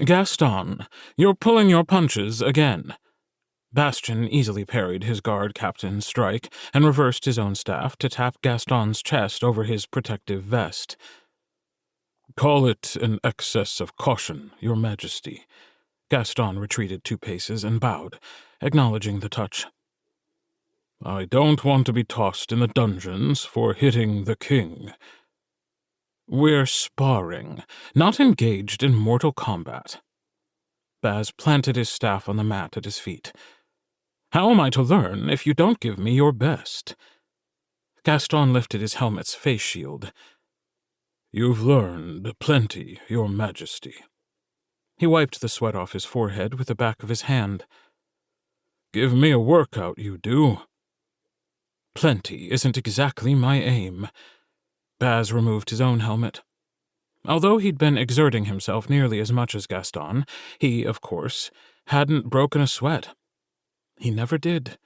Gaston, you're pulling your punches again. Bastien easily parried his guard captain's strike and reversed his own staff to tap Gaston's chest over his protective vest. Call it an excess of caution, Your Majesty. Gaston retreated 2 paces and bowed, acknowledging the touch. I don't want to be tossed in the dungeons for hitting the king. We're sparring, not engaged in mortal combat. Bas planted his staff on the mat at his feet. How am I to learn if you don't give me your best? Gaston lifted his helmet's face shield. You've learned plenty, Your Majesty. He wiped the sweat off his forehead with the back of his hand. Give me a workout, you do. Plenty isn't exactly my aim. Bas removed his own helmet. Although he'd been exerting himself nearly as much as Gaston, he, of course, hadn't broken a sweat. He never did.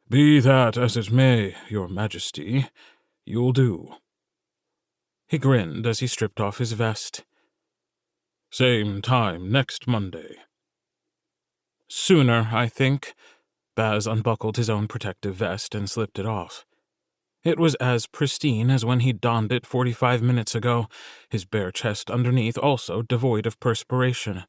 Be that as it may, Your Majesty, you'll do. He grinned as he stripped off his vest. Same time next Monday. Sooner, I think. Bas unbuckled his own protective vest and slipped it off. It was as pristine as when he'd donned it 45 minutes ago, his bare chest underneath also devoid of perspiration.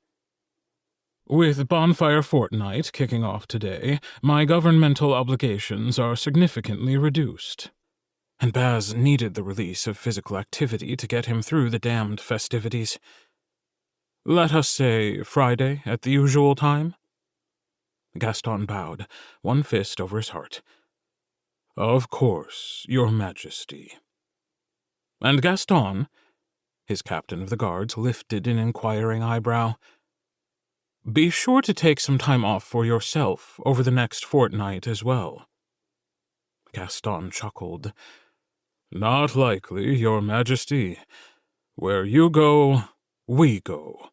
With Bonfire Fortnight kicking off today, my governmental obligations are significantly reduced. And Bas needed the release of physical activity to get him through the damned festivities. Let us say Friday at the usual time? Gaston bowed, one fist over his heart. Of course, Your Majesty. And Gaston, his captain of the guards lifted an inquiring eyebrow, be sure to take some time off for yourself over the next fortnight as well. Gaston chuckled. Not likely, Your Majesty. Where you go, we go.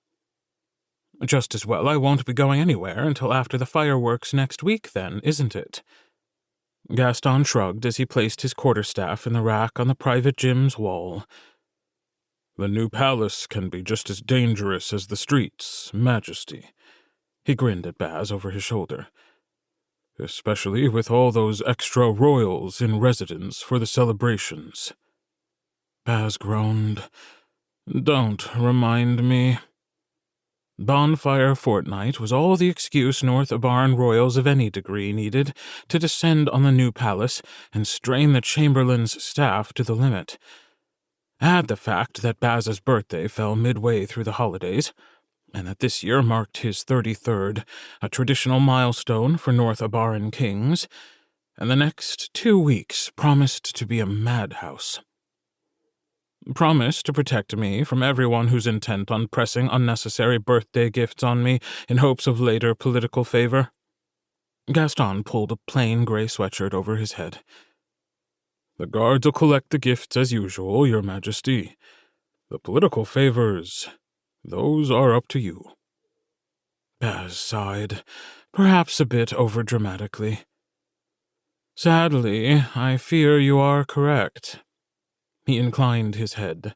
Just as well I won't be going anywhere until after the fireworks next week, then, isn't it? Gaston shrugged as he placed his quarterstaff in the rack on the private gym's wall. The new palace can be just as dangerous as the streets, Majesty. He grinned at Bas over his shoulder. Especially with all those extra royals in residence for the celebrations. Bas groaned. Don't remind me. Bonfire Fortnight was all the excuse North Abarran royals of any degree needed to descend on the new palace and strain the chamberlain's staff to the limit. Add the fact that Bas's birthday fell midway through the holidays, and that this year marked his 33rd, a traditional milestone for North Abarran kings, and the next 2 weeks promised to be a madhouse. Promise to protect me from everyone who's intent on pressing unnecessary birthday gifts on me in hopes of later political favor. Gaston pulled a plain gray sweatshirt over his head. The guards will collect the gifts as usual, Your Majesty. The political favors, those are up to you. Bas sighed, perhaps a bit overdramatically. Sadly, I fear you are correct. He inclined his head.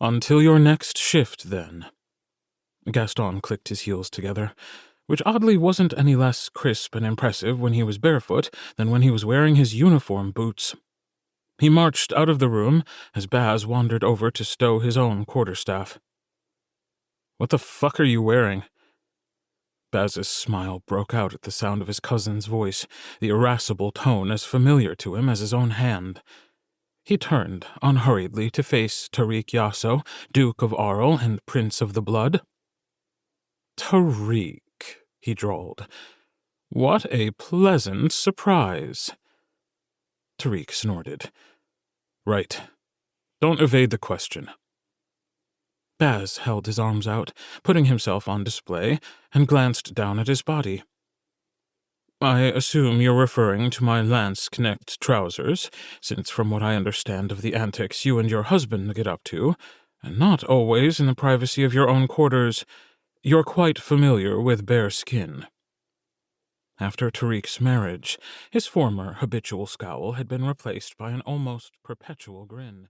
Until your next shift, then. Gaston clicked his heels together, which oddly wasn't any less crisp and impressive when he was barefoot than when he was wearing his uniform boots. He marched out of the room as Bas wandered over to stow his own quarterstaff. What the fuck are you wearing? Bas's smile broke out at the sound of his cousin's voice, the irascible tone as familiar to him as his own hand. He turned unhurriedly to face Tariq Yasso, Duke of Arl and Prince of the Blood. Tariq, he drawled. What a pleasant surprise. Tariq snorted. Right. Don't evade the question. Bas held his arms out, putting himself on display, and glanced down at his body. I assume you're referring to my lance-knecht trousers, since from what I understand of the antics you and your husband get up to, and not always in the privacy of your own quarters, you're quite familiar with bare skin. After Tariq's marriage, his former habitual scowl had been replaced by an almost perpetual grin.